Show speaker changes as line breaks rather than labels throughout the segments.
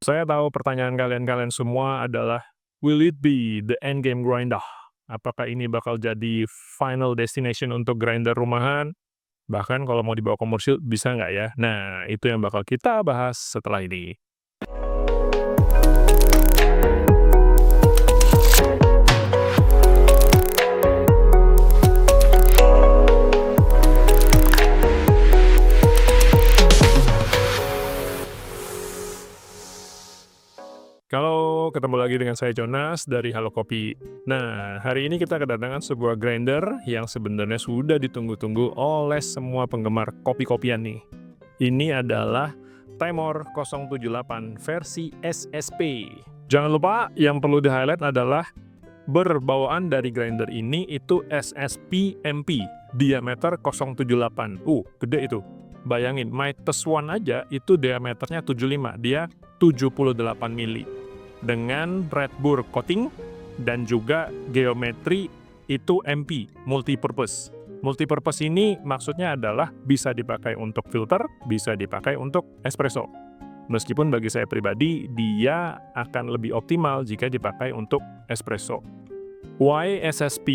Saya tahu pertanyaan kalian semua adalah, will it be the end game grinder? Apakah ini bakal jadi final destination untuk grinder rumahan? Bahkan kalau mau dibawa komersil bisa nggak ya? Nah, itu yang bakal kita bahas setelah ini. Kalau ketemu lagi dengan saya Jonas dari Halo Kopi. Nah, hari ini kita kedatangan sebuah grinder yang sebenarnya sudah ditunggu-tunggu oleh semua penggemar kopi-kopian nih. Ini adalah Timor 078 versi SSP. Jangan lupa yang perlu di-highlight adalah berbawaan dari grinder ini itu SSP MP, diameter 078. Gede itu. Bayangin, Mites One aja itu diameternya 75, dia 78 mili. Dengan red burr coating dan juga geometri itu MP, multipurpose. Multipurpose ini maksudnya adalah bisa dipakai untuk filter, bisa dipakai untuk espresso. Meskipun bagi saya pribadi, dia akan lebih optimal jika dipakai untuk espresso. Why SSP?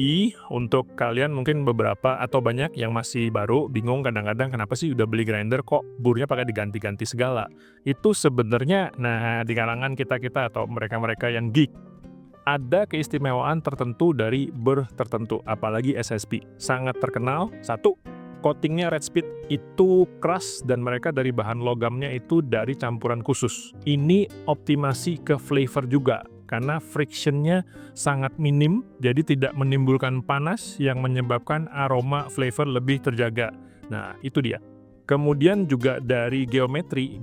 Untuk kalian mungkin beberapa atau banyak yang masih baru, bingung kadang-kadang kenapa sih udah beli grinder kok burnya pakai diganti-ganti segala. Itu sebenarnya, nah di kalangan kita-kita atau mereka-mereka yang geek, ada keistimewaan tertentu dari burr tertentu, apalagi SSP. Sangat terkenal, satu, coatingnya red speed itu keras dan mereka dari bahan logamnya itu dari campuran khusus. Ini optimasi ke flavor juga, karena frictionnya sangat minim, jadi tidak menimbulkan panas yang menyebabkan aroma flavor lebih terjaga. Nah, itu dia. Kemudian juga dari geometri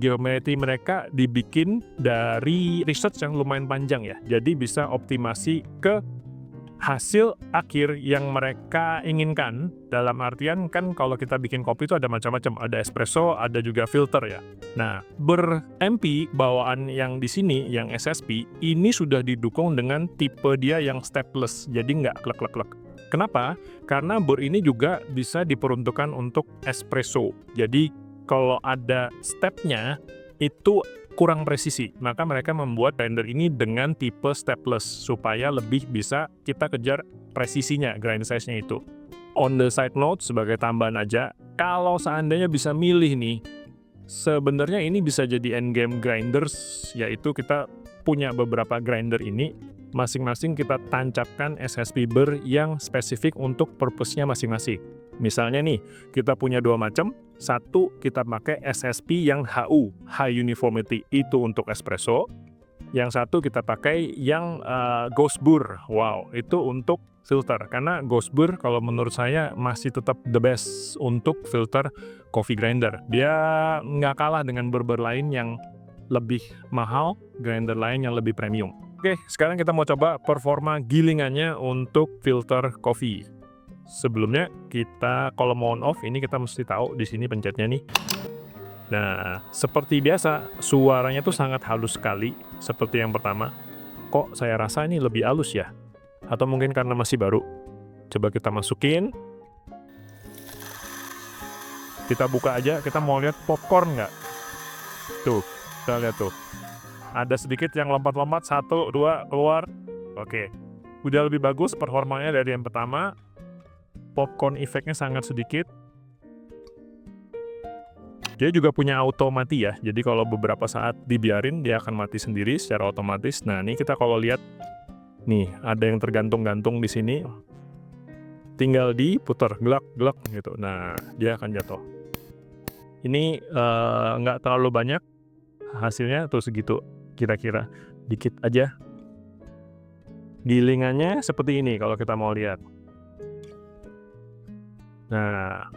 mereka dibikin dari research yang lumayan panjang ya, jadi bisa optimasi ke hasil akhir yang mereka inginkan. Dalam artian kan kalau kita bikin kopi itu ada macam-macam, ada espresso, ada juga filter ya. Nah, ber-MP bawaan yang di sini, yang SSP, ini sudah didukung dengan tipe dia yang stepless, jadi nggak klek-klek-klek. Kenapa? Karena burr ini juga bisa diperuntukkan untuk espresso. Jadi kalau ada stepnya, itu kurang presisi, maka mereka membuat grinder ini dengan tipe stepless supaya lebih bisa kita kejar presisinya, grind size-nya itu. On the side note, sebagai tambahan aja, kalau seandainya bisa milih nih, sebenarnya ini bisa jadi endgame grinders, yaitu kita punya beberapa grinder ini, masing-masing kita tancapkan SSP burr yang spesifik untuk purpose-nya masing-masing. Misalnya nih, kita punya dua macam, satu kita pakai SSP yang HU, High Uniformity, itu untuk espresso. Yang satu kita pakai yang Ghost Burr, wow, itu untuk filter. Karena Ghost Burr kalau menurut saya masih tetap the best untuk filter coffee grinder. Dia nggak kalah dengan burr lain yang lebih mahal, grinder lain yang lebih premium. Oke, sekarang kita mau coba performa gilingannya untuk filter coffee. Sebelumnya kita kalau mau on off ini kita mesti tahu di sini pencetnya nih. Nah, seperti biasa suaranya tuh sangat halus sekali seperti yang pertama. Kok saya rasa ini lebih halus ya? Atau mungkin karena masih baru. Coba kita masukin. Kita buka aja, kita mau lihat popcorn nggak? Tuh, kita lihat tuh. Ada sedikit yang lompat-lompat, 1, 2, keluar. Oke, udah lebih bagus performanya dari yang pertama. Popcorn efeknya sangat sedikit. Dia juga punya auto mati ya, jadi kalau beberapa saat dibiarin dia akan mati sendiri secara otomatis. Nah, ini kita kalau lihat nih ada yang tergantung-gantung di sini, tinggal diputar gelak-gelak gitu. Nah, dia akan jatuh. Ini nggak terlalu banyak hasilnya tuh segitu kira-kira, dikit aja. Gilingannya seperti ini kalau kita mau lihat. Nah,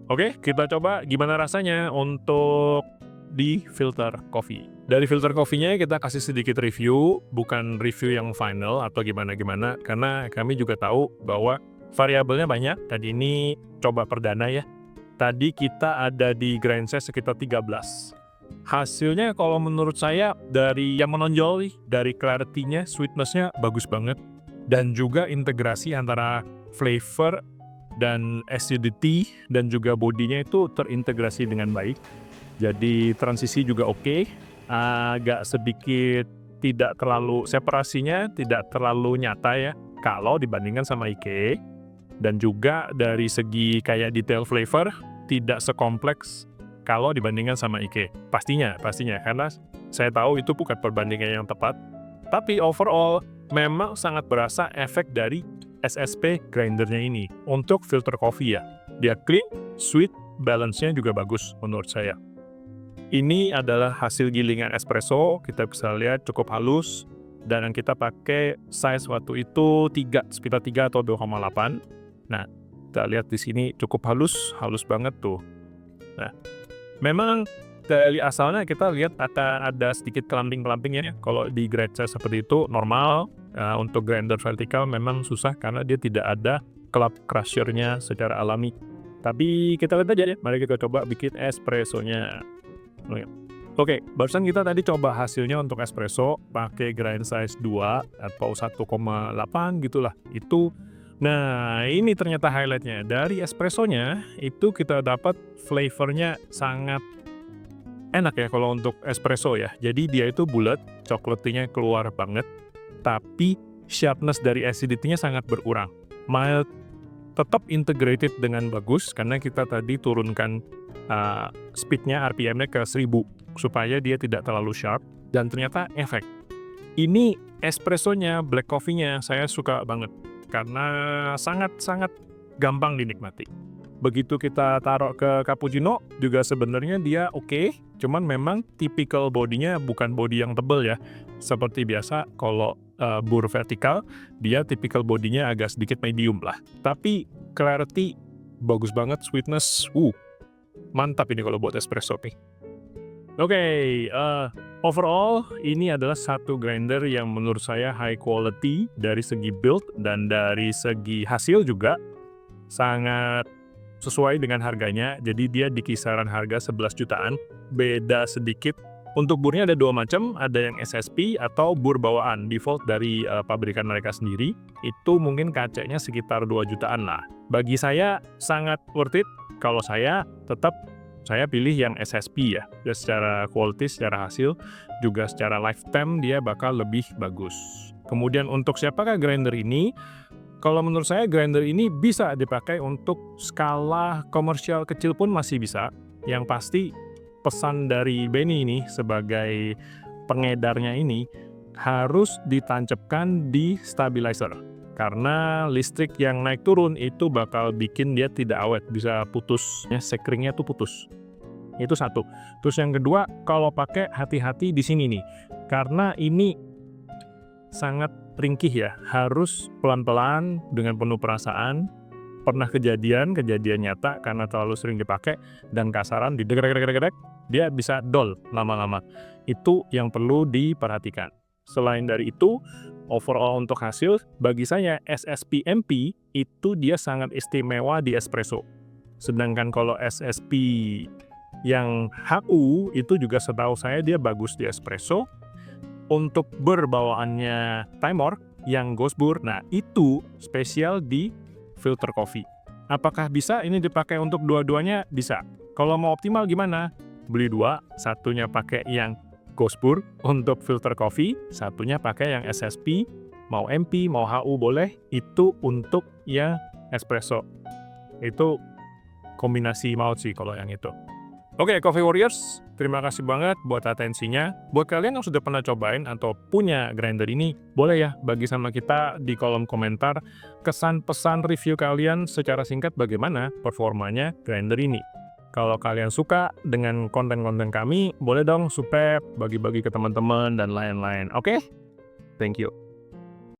oke, kita coba gimana rasanya untuk di filter coffee. Dari filter coffee-nya kita kasih sedikit review, bukan review yang final atau gimana-gimana, karena kami juga tahu bahwa variabelnya banyak. Tadi ini coba perdana ya. Tadi kita ada di grind size sekitar 13. Hasilnya kalau menurut saya dari yang menonjol nih, dari clarity-nya, sweetness-nya bagus banget. Dan juga integrasi antara flavor dan acidity dan juga bodinya itu terintegrasi dengan baik. Jadi transisi juga oke, agak sedikit tidak terlalu separasinya tidak terlalu nyata ya kalau dibandingkan sama IKEA, dan juga dari segi kayak detail flavor tidak sekompleks kalau dibandingkan sama IKEA. Pastinya karena saya tahu itu bukan perbandingan yang tepat, tapi overall memang sangat berasa efek dari SSP grindernya ini untuk filter coffee ya. Dia clean, sweet, balance-nya juga bagus menurut saya. Ini adalah hasil gilingan espresso, kita bisa lihat cukup halus, dan yang kita pakai size waktu itu sekitar 3 atau 2,8. Nah, kita lihat di sini cukup halus banget tuh. Nah, memang dari asalnya kita lihat akan ada sedikit kelamping-kelampingnya ya. Kalau di grade size seperti itu normal, untuk grinder vertikal memang susah karena dia tidak ada club crusher-nya secara alami. Tapi kita lihat aja deh, mari kita coba bikin espressonya. Oke, barusan kita tadi coba hasilnya untuk espresso pakai grind size 2 atau 1,8 gitulah. Nah, ini ternyata highlightnya. Dari espressonya itu kita dapat flavornya sangat enak ya kalau untuk espresso ya. Jadi dia itu bulat, coklatnya keluar banget, tapi sharpness dari acidity-nya sangat berkurang. Mild, tetap integrated dengan bagus karena kita tadi turunkan speednya, RPM-nya ke 1000 supaya dia tidak terlalu sharp, dan ternyata efek. Ini espressonya, black coffee-nya saya suka banget karena sangat-sangat gampang dinikmati. Begitu kita taruh ke cappuccino juga sebenarnya dia oke, cuman memang typical bodinya bukan body yang tebel ya. Seperti biasa kalau bur vertikal, dia typical bodinya agak sedikit medium lah. Tapi clarity bagus banget, sweetness, mantap ini kalau buat espresso nih. Oke, overall ini adalah satu grinder yang menurut saya high quality dari segi build dan dari segi hasil juga sangat sesuai dengan harganya. Jadi dia di kisaran harga 11 jutaan, beda sedikit. Untuk burnya ada dua macam, ada yang SSP atau bur bawaan default dari pabrikan mereka sendiri. Itu mungkin kacanya sekitar 2 jutaan lah. Bagi saya sangat worth it. Kalau saya pilih yang SSP ya. Dan secara quality, secara hasil, juga secara lifetime dia bakal lebih bagus. Kemudian untuk siapakah grinder ini? Kalau menurut saya grinder ini bisa dipakai untuk skala komersial kecil pun masih bisa. Yang pasti pesan dari Benny ini sebagai pengedarnya ini harus ditancapkan di stabilizer. Karena listrik yang naik turun itu bakal bikin dia tidak awet, bisa putus, ya, sekringnya tuh putus. Itu satu. Terus yang kedua, kalau pakai hati-hati di sini nih. Karena ini sangat ringkih ya, harus pelan-pelan dengan penuh perasaan. Pernah kejadian nyata karena terlalu sering dipakai dan kasaran didegek-degek, dia bisa dol lama-lama. Itu yang perlu diperhatikan. Selain dari itu, overall untuk hasil, bagi saya SSP MP itu dia sangat istimewa di espresso. Sedangkan kalau SSP yang HU itu juga setahu saya dia bagus di espresso. Untuk berbawaannya Timor yang Ghost Bur, nah itu spesial di filter coffee. Apakah bisa ini dipakai untuk dua-duanya? Bisa. Kalau mau optimal gimana? Beli dua, satunya pakai yang Ghost Bur untuk filter coffee, satunya pakai yang SSP, mau MP, mau HU boleh, itu untuk yang espresso. Itu kombinasi maut sih kalau yang itu. Oke, Coffee Warriors, terima kasih banget buat atensinya. Buat kalian yang sudah pernah cobain atau punya grinder ini, boleh ya bagi sama kita di kolom komentar kesan pesan review kalian secara singkat bagaimana performanya grinder ini. Kalau kalian suka dengan konten-konten kami, boleh dong subscribe, bagi-bagi ke teman-teman, dan lain-lain. Oke? Thank you.